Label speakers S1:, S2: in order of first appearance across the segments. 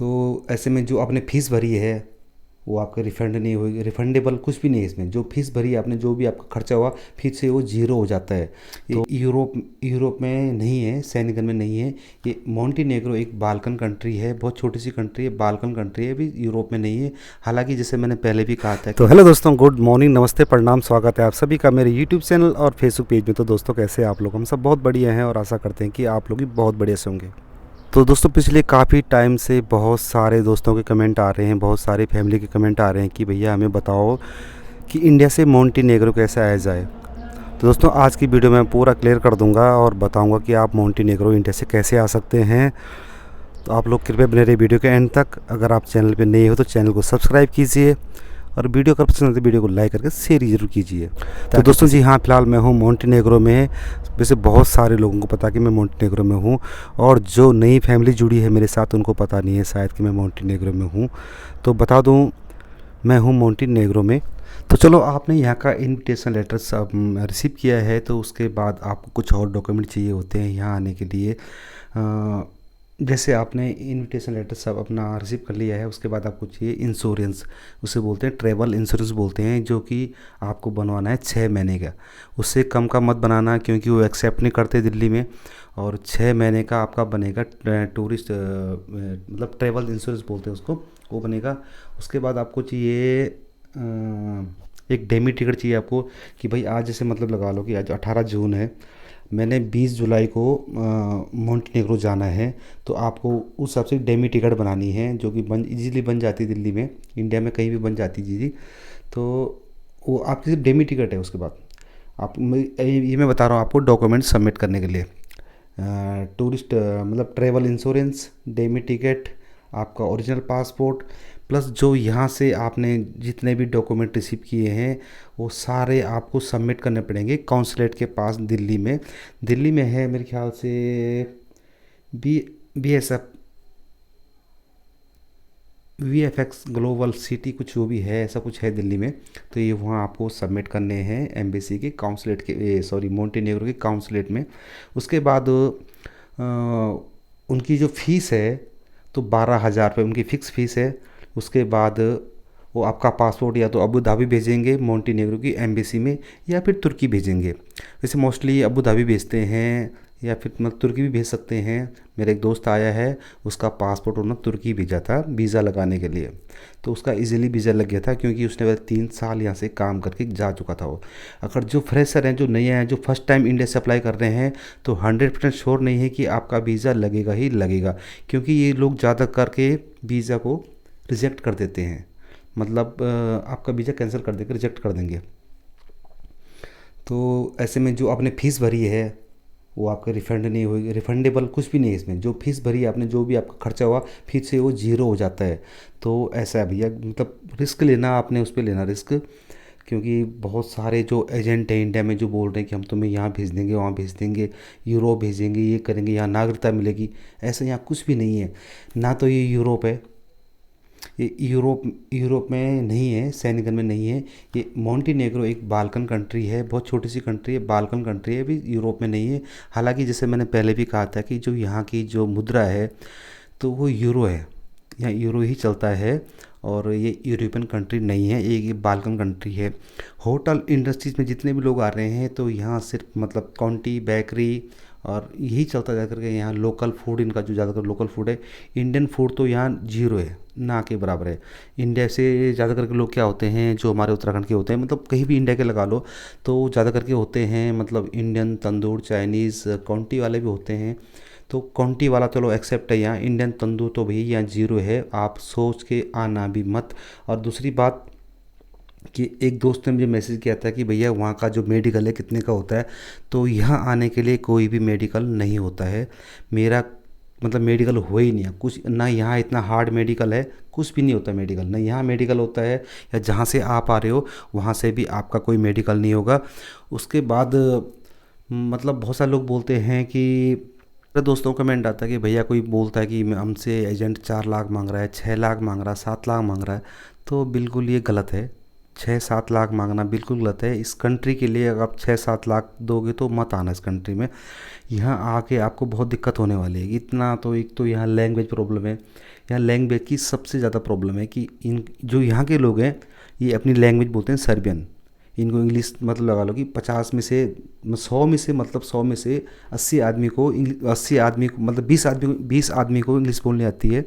S1: तो ऐसे में जो आपने फ़ीस भरी है वो आपका रिफ़ंड नहीं होगी, रिफ़ंडेबल कुछ भी नहीं है इसमें। जो फ़ीस भरी है आपने, जो भी आपका खर्चा हुआ, फिर से वो ज़ीरो हो जाता है। ये यूरोप यूरोप में नहीं है, सेनेगल में नहीं है। ये मोंटीनेग्रो एक बाल्कन कंट्री है, बहुत छोटी सी कंट्री है, बाल्कन कंट्री है, अभी यूरोप में नहीं है। हालांकि जैसे मैंने पहले भी कहा था
S2: तो
S1: कि
S2: हेलो दोस्तों, गुड मॉर्निंग, नमस्ते, प्रणाम, स्वागत है आप सभी का मेरे यूट्यूब चैनल और फेसबुक पेज में। तो दोस्तों, कैसे हैं आप लोग? हम सब बहुत बढ़िया हैं और आशा करते हैं कि आप लोग भी बहुत बढ़िया से होंगे। तो दोस्तों, पिछले काफ़ी टाइम से बहुत सारे दोस्तों के कमेंट आ रहे हैं, बहुत सारे फैमिली के कमेंट आ रहे हैं कि भैया हमें बताओ कि इंडिया से मोंटीनेग्रो कैसे आया जाए। तो दोस्तों, आज की वीडियो में पूरा क्लियर कर दूंगा और बताऊंगा कि आप मोंटीनेग्रो इंडिया से कैसे आ सकते हैं। तो आप लोग कृपया बने रहिए वीडियो के एंड तक। अगर आप चैनल पर नए हो तो चैनल को सब्सक्राइब कीजिए और वीडियो अगर पसंद आए तो वीडियो को लाइक करके शेयर ज़रूर कीजिए। तो दोस्तों जी हाँ, फ़िलहाल मैं हूँ मोंटीनेग्रो में। वैसे बहुत सारे लोगों को पता कि मैं मोंटीनेग्रो में हूँ, और जो नई फैमिली जुड़ी है मेरे साथ उनको पता नहीं है शायद कि मैं मोंटीनेग्रो में हूँ। तो बता दूँ, मैं हूँ मोंटीनेग्रो में। तो चलो, आपने यहाँ का इनविटेशन लेटर सब रिसीव किया है, तो उसके बाद आपको कुछ और डॉक्यूमेंट चाहिए होते हैं यहाँ आने के लिए। जैसे आपने इनविटेशन लेटर सब अपना रिसीव कर लिया है, उसके बाद आपको चाहिए इंश्योरेंस। उसे बोलते हैं ट्रैवल इंश्योरेंस बोलते हैं, जो कि आपको बनवाना है 6 महीने का। उससे कम का मत बनाना, क्योंकि वो एक्सेप्ट नहीं करते दिल्ली में। और 6 महीने का आपका बनेगा टूरिस्ट, मतलब ट्रैवल इंश्योरेंस बोलते हैं उसको, वो बनेगा। उसके बाद आपको चाहिए एक डेमी टिकट चाहिए आपको, कि भाई आज जैसे मतलब लगा लो कि आज 18 जून है, मैंने 20 जुलाई को मोंटेनेग्रो जाना है। तो आपको उस हिसाब से डेमी टिकट बनानी है, जो कि बन इजीली बन जाती है दिल्ली में, इंडिया में कहीं भी बन जाती है जी। तो वो आपकी सिर्फ डेमी टिकट है। उसके बाद आप ये मैं बता रहा हूँ आपको डॉक्यूमेंट सबमिट करने के लिए। टूरिस्ट मतलब ट्रैवल इंश्योरेंस, डेमी टिकट, आपका ओरिजिनल पासपोर्ट, प्लस जो यहाँ से आपने जितने भी डॉक्यूमेंट रिसीव किए हैं वो सारे आपको सबमिट करने पड़ेंगे कॉन्सुलेट के पास दिल्ली में। दिल्ली में है मेरे ख्याल से B BSF VFX global city, कुछ वो भी है, ऐसा कुछ है दिल्ली में। तो ये वहाँ आपको सबमिट करने हैं एम्बेसी के काउंसलेट के, सॉरी मोंटेनेग्रो के काउंसलेट में। उसके बाद उनकी जो फ़ीस है, तो 12,000 रुपये उनकी फ़िक्स फ़ीस है। उसके बाद वो आपका पासपोर्ट या तो अबू धाबी भेजेंगे मोंटेनेग्रो की एम्बेसी में, या फिर तुर्की भेजेंगे। वैसे मोस्टली अबू धाबी भेजते हैं, या फिर मतलब तुर्की भी भेज सकते हैं। मेरा एक दोस्त आया है, उसका पासपोर्ट उन्होंने तुर्की भेजा था वीज़ा लगाने के लिए। तो उसका इजीली वीज़ा लग गया था, क्योंकि उसने वह 3 साल यहाँ से काम करके जा चुका था वो। अगर जो फ्रेशर हैं, जो नए हैं, जो फर्स्ट टाइम इंडिया से अप्लाई कर रहे हैं, तो 100% श्योर नहीं है कि आपका वीज़ा लगेगा ही लगेगा, क्योंकि ये लोग ज़्यादा करके वीज़ा को रिजेक्ट कर देते हैं। मतलब आपका वीज़ा कैंसिल कर देंगे, रिजेक्ट कर देंगे। तो ऐसे में जो आपने फ़ीस भरी है वो आपका रिफ़ंड नहीं होगी, रिफ़ंडेबल कुछ भी नहीं है इसमें। जो फ़ीस भरी है आपने, जो भी आपका खर्चा हुआ, फिर से वो ज़ीरो हो जाता है। तो ऐसा है भैया, मतलब रिस्क लेना आपने, उस पर लेना रिस्क। क्योंकि बहुत सारे जो एजेंट हैं इंडिया में जो बोल रहे हैं कि हम तुम्हें यहाँ भेज देंगे, वहाँ भेज देंगे, यूरोप भेजेंगे, ये करेंगे, यहाँ नागरिकता मिलेगी। ऐसा यहाँ कुछ भी नहीं है। ना तो ये यूरोप है, ये यूरोप में नहीं है, सेनेगल में नहीं है। ये मोंटीनेग्रो एक बाल्कन कंट्री है, बहुत छोटी सी कंट्री है, बाल्कन कंट्री है, अभी यूरोप में नहीं है। हालांकि जैसे मैंने पहले भी कहा था कि जो यहाँ की जो मुद्रा है, तो वो यूरो है, यहाँ यूरो ही चलता है। और ये यूरोपियन कंट्री नहीं है, ये बाल्कन कंट्री है। होटल इंडस्ट्रीज में जितने भी लोग आ रहे हैं, तो यहाँ सिर्फ मतलब कॉन्टी बेकरी और यही चलता जा करके, यहाँ लोकल फूड, इनका जो ज़्यादातर लोकल फूड है। इंडियन फूड तो यहाँ जीरो है, ना के बराबर है। इंडिया से ज़्यादा करके लोग क्या होते हैं, जो हमारे उत्तराखंड के होते हैं, मतलब कहीं भी इंडिया के लगा लो, तो ज़्यादा करके होते हैं मतलब इंडियन तंदूर, चाइनीज़, कॉन्टी वाले भी होते हैं। तो क्वांटी वाला चलो एक्सेप्ट है, यहाँ इंडियन तंदूर तो भैया यहाँ जीरो है, आप सोच के आना भी मत। और दूसरी बात कि एक दोस्त ने मुझे मैसेज किया था कि भैया वहाँ का जो मेडिकल है कितने का होता है। तो यहाँ आने के लिए कोई भी मेडिकल नहीं होता है। मेरा मतलब मेडिकल हो ही नहीं है कुछ, ना यहाँ इतना हार्ड मेडिकल है, कुछ भी नहीं होता मेडिकल, ना यहाँ मेडिकल होता है, या जहाँ से आप आ रहे हो वहाँ से भी आपका कोई मेडिकल नहीं होगा। उसके बाद मतलब बहुत सारे लोग बोलते हैं कि, मेरे दोस्तों का कमेंट आता है कि भैया कोई बोलता है कि हमसे एजेंट 4 लाख मांग रहा है, 6 लाख मांग रहा है, 7 लाख मांग रहा है। तो बिल्कुल ये गलत है। 6-7 लाख मांगना बिल्कुल गलत है। इस कंट्री के लिए अगर आप 6-7 लाख दोगे तो मत आना इस कंट्री में। यहाँ आके आपको बहुत दिक्कत होने वाली है। इतना तो, एक तो यहाँ लैंग्वेज प्रॉब्लम है,
S1: यहाँ लैंग्वेज की सबसे ज़्यादा प्रॉब्लम है कि इन जो यहाँ के लोग हैं ये अपनी लैंग्वेज बोलते हैं सर्बियन। इनको इंग्लिश मतलब लगा लो कि 50 में से 100 में से मतलब 100 में से 80 आदमी को मतलब 20 आदमी को इंग्लिश बोलनी आती है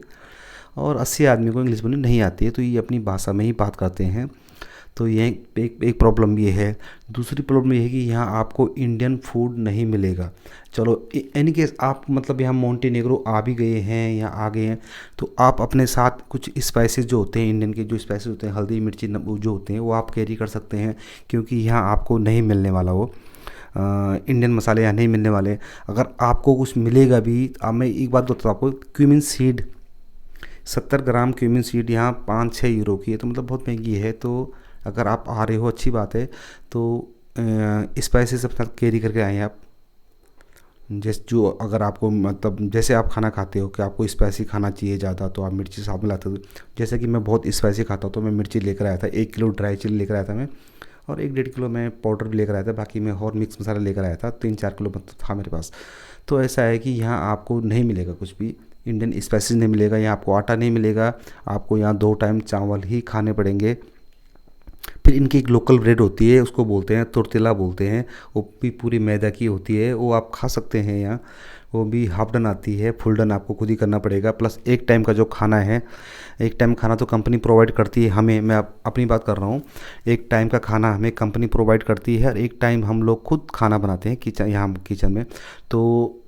S1: और 80 आदमी को इंग्लिश बोलनी नहीं आती है, तो ये अपनी भाषा में ही बात करते हैं। तो ये एक प्रॉब्लम ये है। दूसरी प्रॉब्लम ये है कि यहाँ आपको इंडियन फूड नहीं मिलेगा। चलो एनी केस आप मतलब यहाँ मोंटेनेग्रो आ भी गए हैं या आ गए हैं तो आप अपने साथ कुछ स्पाइसेस जो होते हैं इंडियन के, जो स्पाइसेस होते हैं हल्दी मिर्ची जो होते हैं वो आप कैरी कर सकते हैं, क्योंकि यहाँ आपको नहीं मिलने वाला वो इंडियन मसाले यहाँ नहीं मिलने वाले। अगर आपको कुछ मिलेगा भी, अब मैं एक बात बताता हूँ आपको, क्यूमिन सीड 70 ग्राम क्यूमिन सीड यहाँ 5-6 यूरो की है, तो मतलब बहुत महंगी है। तो अगर आप आ रहे हो अच्छी बात है, तो स्पाइसेस अपना कैरी करके आएँ आप। जैसे जो अगर आपको मतलब जैसे आप खाना खाते हो कि आपको स्पाइसी खाना चाहिए ज़्यादा, तो आप मिर्ची साथ में लाते हो। जैसे कि मैं बहुत स्पाइसी खाता हूँ तो मैं मिर्ची लेकर आया था, 1 किलो ड्राई चिली लेकर आया था मैं, और 1-1.5 किलो मैं पाउडर भी लेकर आया था। बाकी मैं और मिक्स मसाला लेकर आया था, 3-4 किलो मतलब था मेरे पास। तो ऐसा है कि यहाँ आपको नहीं मिलेगा कुछ भी इंडियन स्पाइसेस नहीं मिलेगा, यहाँ आपको आटा नहीं मिलेगा, आपको यहाँ 2 टाइम चावल ही खाने पड़ेंगे। फिर इनकी एक लोकल ब्रेड होती है, उसको बोलते हैं तुर्तिला बोलते हैं, वो भी पूरी मैदा की होती है, वो आप खा सकते हैं यहाँ। वो भी हाफ डन आती है, फुल डन आपको खुद ही करना पड़ेगा। प्लस एक टाइम का जो खाना है, एक टाइम खाना तो कंपनी प्रोवाइड करती है हमें, मैं अपनी बात कर रहा हूँ। एक टाइम का खाना हमें कंपनी प्रोवाइड करती है और एक टाइम हम लोग खुद खाना बनाते हैं किचन, यहाँ किचन में। तो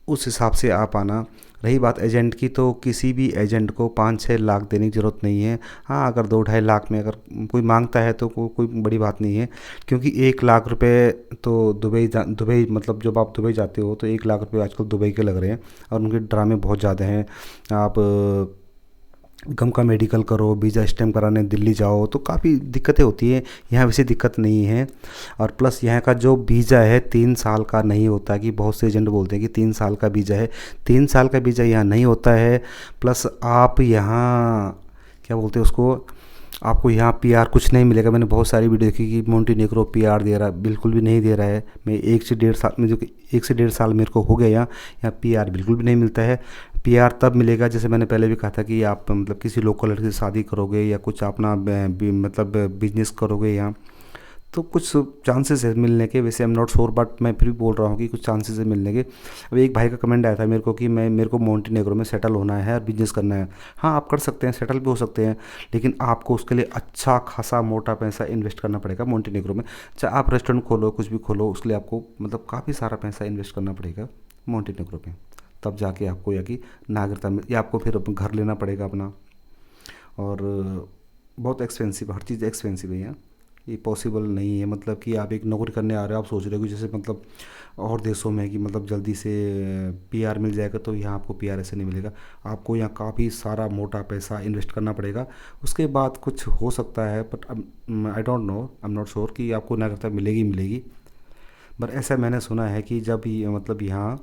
S1: उस हिसाब से आप आना। रही बात एजेंट की, तो किसी भी एजेंट को 5-6 लाख देने की ज़रूरत नहीं है। हाँ, अगर 2-2.5 लाख में अगर कोई मांगता है तो कोई बड़ी बात नहीं है, क्योंकि 1 लाख रुपए तो दुबई मतलब जब आप दुबई जाते हो तो 1 लाख रुपए आजकल दुबई के लग रहे हैं, और उनके ड्रामे बहुत ज़्यादा हैं। आप गम का मेडिकल करो, वीज़ा स्टैम्प कराने दिल्ली जाओ तो काफ़ी दिक्कतें होती हैं। यहाँ वैसे दिक्कत नहीं है। और प्लस यहाँ का जो वीज़ा है 3 साल का नहीं होता, कि बहुत से एजेंट बोलते हैं कि 3 साल का वीज़ा है, 3 साल का वीज़ा यहाँ नहीं होता है। प्लस आप यहाँ क्या बोलते हैं उसको, आपको यहाँ पीआर कुछ नहीं मिलेगा। मैंने बहुत सारी वीडियो देखी कि मोंटेनेग्रो पीआर दे रहा है, बिल्कुल भी नहीं दे रहा है। मैं 1 से 1.5 साल में, जो कि 1 से 1.5 साल मेरे को हो गया यहाँ पीआर बिल्कुल भी नहीं मिलता है। पीआर तब मिलेगा, जैसे मैंने पहले भी कहा था, कि आप मतलब किसी लोकल लड़के से शादी करोगे या कुछ अपना मतलब बिजनेस करोगे यहाँ, तो कुछ चांसेस है मिलने के। वैसे I am not sure, but मैं फिर भी बोल रहा हूँ कि कुछ चांसेस है मिलने के। अब एक भाई का कमेंट आया था मेरे को कि मेरे को मोंटेनेग्रो में सेटल होना है और बिजनेस करना है। हाँ, आप कर सकते हैं, सेटल भी हो सकते हैं, लेकिन आपको उसके लिए अच्छा खासा मोटा पैसा इन्वेस्ट करना पड़ेगा मोंटेनेग्रो में। चाहे आप रेस्टोरेंट खोलो, कुछ भी खोलो, उसके लिए आपको मतलब काफ़ी सारा पैसा इन्वेस्ट करना पड़ेगा मोंटेनेग्रो में, तब जाके आपको या कि नागरिकता मिल, या आपको फिर घर लेना पड़ेगा अपना। और बहुत एक्सपेंसिव, हर चीज़ एक्सपेंसिव है यहाँ, ये पॉसिबल नहीं है। मतलब कि आप एक नौकरी करने आ रहे हो, आप सोच रहे हो कि जैसे मतलब और देशों में कि मतलब जल्दी से पीआर मिल जाएगा, तो यहाँ आपको पीआर ऐसे नहीं मिलेगा। आपको यहाँ काफ़ी सारा मोटा पैसा इन्वेस्ट करना पड़ेगा, उसके बाद कुछ हो सकता है। But I don't know, I am not sure कि आपको नागरिकता मिलेगी। बट ऐसा मैंने सुना है कि जब ये मतलब यहाँ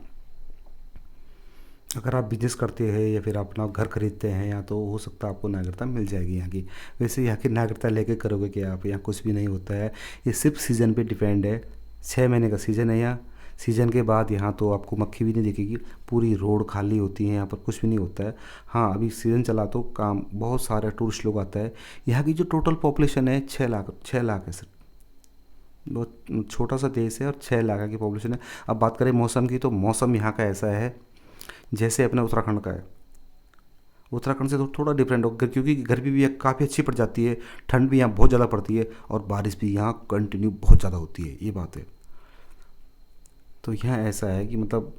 S1: अगर आप बिजनेस करते हैं या फिर अपना घर खरीदते हैं यहाँ, तो हो सकता है आपको नागरिकता मिल जाएगी यहाँ की। वैसे यहाँ की नागरिकता लेके करोगे क्या आप, यहाँ कुछ भी नहीं होता है। ये सिर्फ सीज़न पे डिपेंड है। 6 महीने का सीज़न है यहाँ, सीज़न के बाद यहाँ तो आपको मक्खी भी नहीं दिखेगी, पूरी रोड खाली होती है, यहाँ पर कुछ भी नहीं होता है। हाँ, अभी सीज़न चला तो काम बहुत सारे टूरिस्ट लोग आता है। यहाँ की जो टोटल पॉपुलेशन है 6 लाख है सर, बहुत छोटा सा देश है और 6 लाख की पॉपुलेशन है। अब बात करें मौसम की, तो मौसम यहाँ का ऐसा है जैसे अपने उत्तराखंड का है। उत्तराखंड से तो थोड़ा डिफरेंट होगा, क्योंकि गर्मी भी यहाँ काफ़ी अच्छी पड़ जाती है, ठंड भी यहाँ बहुत ज़्यादा पड़ती है, और बारिश भी यहाँ कंटिन्यू बहुत ज़्यादा होती है, ये बात है। तो यहाँ ऐसा है कि मतलब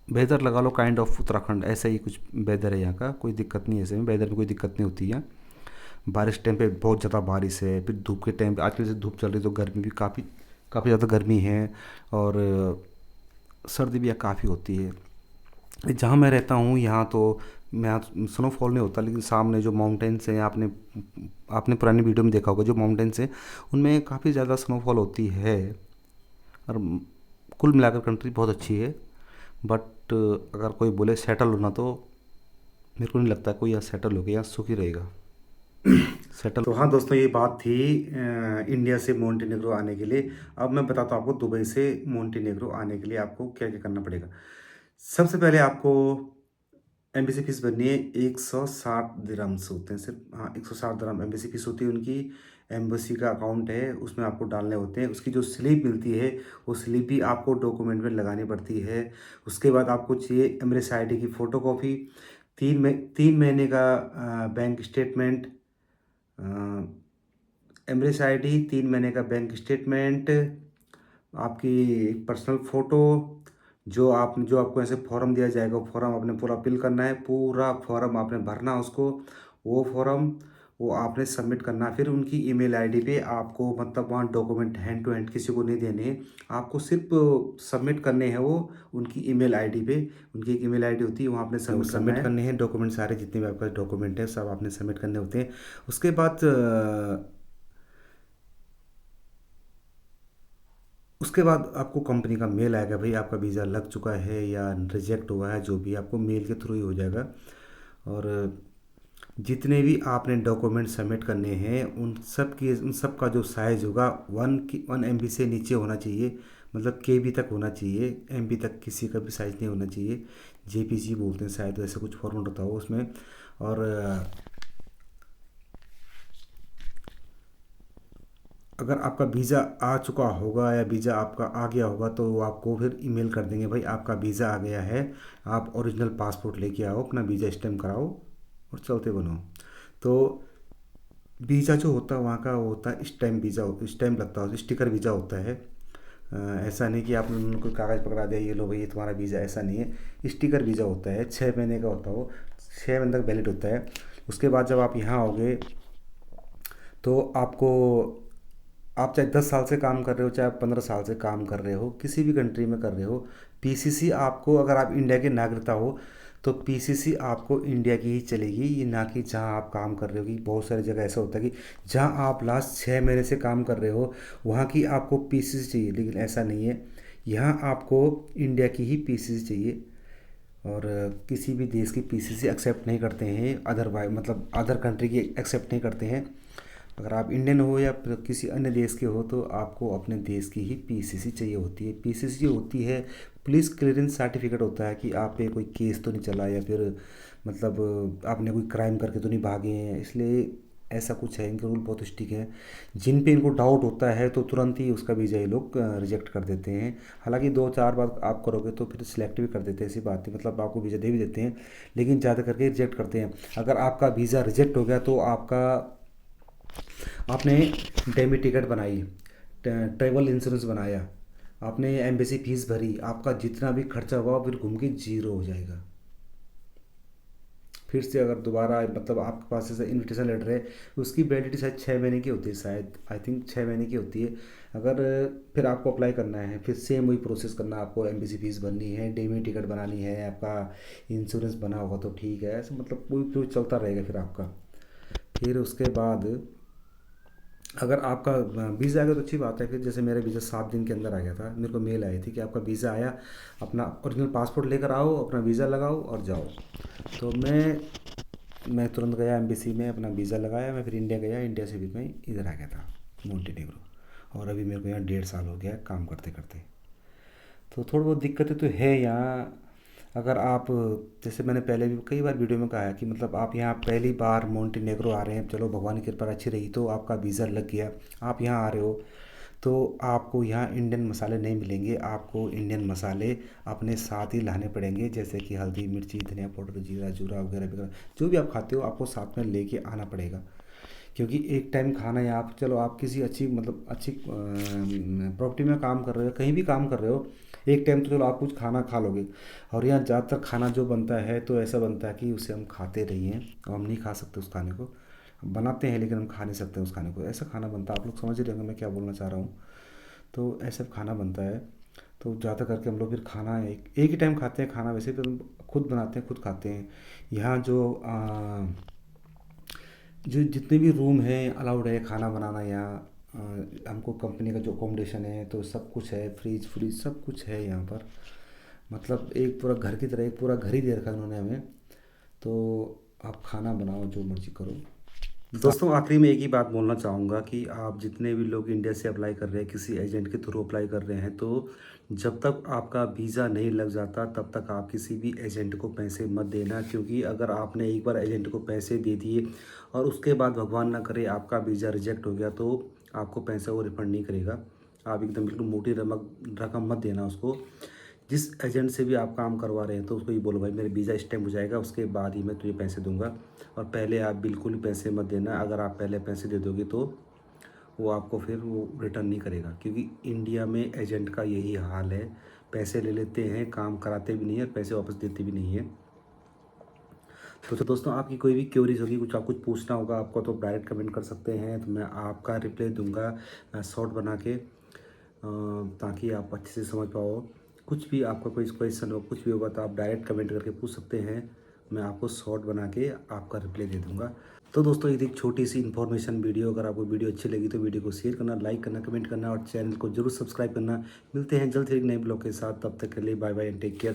S1: वेदर लगा लो काइंड ऑफ उत्तराखंड, ऐसा ही कुछ वेदर है यहाँ का, कोई दिक्कत नहीं है ऐसे में, वेदर में कोई दिक्कत नहीं होती है। बारिश टाइम पे बहुत ज़्यादा बारिश है, फिर धूप के टाइम पे, आजकल से धूप चल रही है तो गर्मी भी काफ़ी काफ़ी ज़्यादा गर्मी है, और सर्दी भी यहाँ काफ़ी होती है। जहाँ मैं रहता हूँ यहाँ तो मैं यहाँ स्नोफॉल नहीं होता, लेकिन सामने जो माउंटेन्स हैं, आपने आपने पुरानी वीडियो में देखा होगा, जो माउंटेन्स हैं उनमें काफ़ी ज़्यादा स्नोफॉल होती है। और कुल मिलाकर कंट्री बहुत अच्छी है। बट अगर कोई बोले सेटल होना, तो मेरे को नहीं लगता कोई यहाँ सेटल हो गया, यहाँ सुखी रहेगा सेटल। तो हाँ दोस्तों, ये बात थी इंडिया से मोंटेनेग्रो आने के लिए। अब मैं बताता हूँ आपको दुबई से मोंटेनेग्रो आने के लिए आपको क्या क्या करना पड़ेगा। सबसे पहले आपको एम्बेसी फ़ीस भरनी है 160 दिरहम्स होते हैं सिर्फ, हाँ 160 दिरहम एम्बेसी फ़ीस होती है उनकी। एम्बेसी का अकाउंट है उसमें आपको डालने होते हैं। उसकी जो स्लिप मिलती है वो स्लिप भी आपको डॉक्यूमेंट में लगानी पड़ती है। उसके बाद आपको चाहिए एमरेस आईडी की फ़ोटोकॉपी, 3 महीने का बैंक स्टेटमेंट, एमरेस आईडी, 3 महीने का बैंक स्टेटमेंट, आपकी पर्सनल फ़ोटो, जो आपको ऐसे फॉर्म दिया जाएगा वो फॉर्म आपने पूरा फिल करना है, पूरा फॉर्म आपने भरना उसको। वो फॉर्म वो आपने सबमिट करना है। फिर उनकी ईमेल आईडी पे आपको मतलब वहाँ डॉक्यूमेंट हैंड टू हैंड किसी को नहीं देने हैं, आपको सिर्फ सबमिट करने हैं वो उनकी ईमेल आईडी पे। उनकी एक ईमेल आईडी होती है, वहाँ आपने सबमिट करने हैं डॉक्यूमेंट, सारे जितने भी आपके डॉक्यूमेंट हैं सब आपने सबमिट करने होते हैं। उसके बाद आपको कंपनी का मेल आएगा, भाई आपका वीज़ा लग चुका है या रिजेक्ट हुआ है, जो भी आपको मेल के थ्रू ही हो जाएगा। और जितने भी आपने डॉक्यूमेंट सबमिट करने हैं उन सब का जो साइज़ होगा 1 MB से नीचे होना चाहिए, मतलब KB तक होना चाहिए, MB तक किसी का भी साइज़ नहीं होना चाहिए। JPG बोलते हैं शायद, ऐसा कुछ फॉर्मेट होता हो उसमें। और अगर आपका वीज़ा आ चुका होगा या वीज़ा आपका आ गया होगा तो वो आपको फिर ईमेल कर देंगे, भाई आपका वीज़ा आ गया है, आप ओरिजिनल पासपोर्ट लेके आओ, अपना वीज़ा स्टैम्प कराओ और चलते बनो। तो वीज़ा जो होता है वहाँ का वो होता है स्टैम्प वीज़ा, स्टैम्प लगता है, स्टिकर वीज़ा होता है। ऐसा नहीं कि आपने उनको कागज़ पकड़ा दिया ये लो भाई ये तुम्हारा वीज़ा, ऐसा नहीं है। स्टिकर वीज़ा होता है, 6 महीने का होता है वो, 6 महीने तक वैलिड होता है। उसके बाद जब आप यहाँ आओगे तो आपको, आप चाहे 10 साल से काम कर रहे हो चाहे आप 15 साल से काम कर रहे हो, किसी भी कंट्री में कर रहे हो, पीसीसी आपको, अगर आप इंडिया के नागरिकता हो तो पीसीसी आपको इंडिया की ही चलेगी, ये ना कि जहाँ आप काम कर रहे हो। कि बहुत सारी जगह ऐसा होता है कि जहाँ आप लास्ट 6 महीने से काम कर रहे हो वहाँ की आपको पीसीसी चाहिए, लेकिन ऐसा नहीं है। यहाँ आपको इंडिया की ही पीसीसी चाहिए। और किसी भी देश की पीसीसी एक्सेप्ट नहीं करते हैं, अदरवाइज मतलब अदर कंट्री की एक्सेप्ट नहीं करते हैं। अगर आप इंडियन हो या फिर किसी अन्य देश के हो तो आपको अपने देश की ही पीसीसी चाहिए होती है। पीसीसी जो होती है पुलिस क्लियरेंस सर्टिफिकेट होता है कि आप पे कोई केस तो नहीं चला या फिर मतलब आपने कोई क्राइम करके तो नहीं भागे हैं, इसलिए ऐसा कुछ है। इनके रूल बहुत स्ट्रिक्ट हैं। जिन पे इनको डाउट होता है तो तुरंत ही उसका वीज़ा ये लोग रिजेक्ट कर देते हैं। हालांकि 2-4 बार आप करोगे तो फिर सिलेक्ट भी कर देते हैं, ऐसी बात है, मतलब आपको वीज़ा दे भी देते हैं, लेकिन ज़्यादा करके रिजेक्ट करते हैं। अगर आपका वीज़ा रिजेक्ट हो गया तो आपने डेमी टिकट बनाई, ट्रैवल इंश्योरेंस बनाया, आपने एम्बेसी फीस भरी, आपका जितना भी खर्चा हुआ फिर घूम के जीरो हो जाएगा। फिर से अगर दोबारा मतलब आपके पास जैसे इनविटेशन लेटर है उसकी वैलिडिटी शायद 6 महीने की होती है, शायद आई थिंक 6 महीने की होती है। अगर फिर आपको अप्लाई करना है, फिर सेम वही प्रोसेस करना है, आपको एम्बेसी फीस भरनी है, डेमी टिकट बनानी है, आपका इंश्योरेंस बना होगा तो ठीक है, ऐसा मतलब कोई प्रोसेस चलता रहेगा फिर आपका। फिर उसके बाद अगर आपका वीज़ा आ गया तो अच्छी बात है। फिर जैसे मेरा वीज़ा 7 दिन के अंदर आ गया था, मेरे को मेल आई थी कि आपका वीज़ा आया, अपना ओरिजिनल पासपोर्ट लेकर आओ, अपना वीज़ा लगाओ और जाओ। तो मैं तुरंत गया एम्बेसी में, अपना वीज़ा लगाया, मैं फिर इंडिया गया, इंडिया से भी मैं इधर आ गया था मोंटेनेग्रो। और अभी मेरे को यहाँ 1.5 साल हो गया है काम करते करते। तो थोड़ी बहुत दिक्कतें तो है यहाँ। अगर आप, जैसे मैंने पहले भी कई बार वीडियो में कहा है कि मतलब आप यहाँ पहली बार मोंटेनेग्रो आ रहे हैं, चलो भगवान की कृपा अच्छी रही तो आपका वीज़ा लग गया, आप यहाँ आ रहे हो, तो आपको यहाँ इंडियन मसाले नहीं मिलेंगे, आपको इंडियन मसाले अपने साथ ही लाने पड़ेंगे, जैसे कि हल्दी मिर्ची धनिया पाउडर जीरा जूरा वगैरह वगैरह, जो भी आप खाते हो आपको साथ में लेके आना पड़ेगा। क्योंकि एक टाइम खाना है, आप चलो आप किसी अच्छी मतलब अच्छी प्रॉपर्टी में काम कर रहे हो, कहीं भी काम कर रहे हो, एक टाइम तो चलो आप कुछ खाना खा लोगे। और यहाँ ज़्यादातर खाना जो बनता है तो ऐसा बनता है कि उसे हम खाते रहिए और हम नहीं खा सकते उस खाने को, बनाते हैं लेकिन हम खा नहीं सकते उस खाने को, ऐसा खाना बनता है। आप लोग समझ रहे होंगे मैं क्या बोलना चाह रहा हूँ। तो ऐसा खाना बनता है। तो ज़्यादा करके हम लोग फिर खाना एक ही टाइम खाते हैं खाना, वैसे तो हम खुद बनाते हैं खुद खाते हैं। यहाँ जो जितने भी रूम हैं अलाउड है खाना बनाना यहाँ। हमको कंपनी का जो अकोमोडेशन है तो सब कुछ है, फ्रिज फ्रिज सब कुछ है यहाँ पर, मतलब एक पूरा घर की तरह एक पूरा घर ही दे रखा है उन्होंने हमें। तो आप खाना बनाओ जो मर्ज़ी करो, दोस्तों आखिरी में एक ही बात बोलना चाहूँगा कि आप जितने भी लोग इंडिया से अप्लाई कर रहे हैं, किसी एजेंट के थ्रू अप्लाई कर रहे हैं, तो जब तक आपका वीज़ा नहीं लग जाता तब तक आप किसी भी एजेंट को पैसे मत देना, क्योंकि अगर आपने एक बार एजेंट को पैसे दे दिए और उसके बाद भगवान ना करे आपका वीज़ा रिजेक्ट हो गया तो आपको पैसा वो रिफ़ंड नहीं करेगा। आप एकदम बिल्कुल मोटी रकम मत देना उसको। जिस एजेंट से भी आप काम करवा रहे हैं तो उसको ये बोलो भाई मेरे वीज़ा स्टैम्प हो जाएगा उसके बाद ही मैं तुझे पैसे दूंगा, और पहले आप बिल्कुल भी पैसे मत देना। अगर आप पहले पैसे दे दोगे तो वो आपको फिर वो रिटर्न नहीं करेगा, क्योंकि इंडिया में एजेंट का यही हाल है, पैसे ले लेते हैं, काम कराते भी नहीं है, पैसे वापस देते भी नहीं है। तो दोस्तों आपकी कोई भी क्वेरीज होगी, कुछ पूछना होगा आपको तो डायरेक्ट कमेंट कर सकते हैं, तो मैं आपका रिप्लाई दूंगा शॉर्ट बना के, ताकि आप अच्छे से समझ पाओ। कुछ भी आपका कोई क्वेश्चन हो, कुछ भी होगा तो आप डायरेक्ट कमेंट करके पूछ सकते हैं, मैं आपको शॉर्ट बना के आपका रिप्लाई दे दूंगा। तो दोस्तों ये थी एक छोटी सी इन्फॉर्मेशन वीडियो। अगर आपको वीडियो अच्छी लगी तो वीडियो को शेयर करना, लाइक करना, कमेंट करना और चैनल को जरूर सब्सक्राइब करना। मिलते हैं जल्द ही एक नए ब्लॉग के साथ, तब तक के लिए bye bye and take care.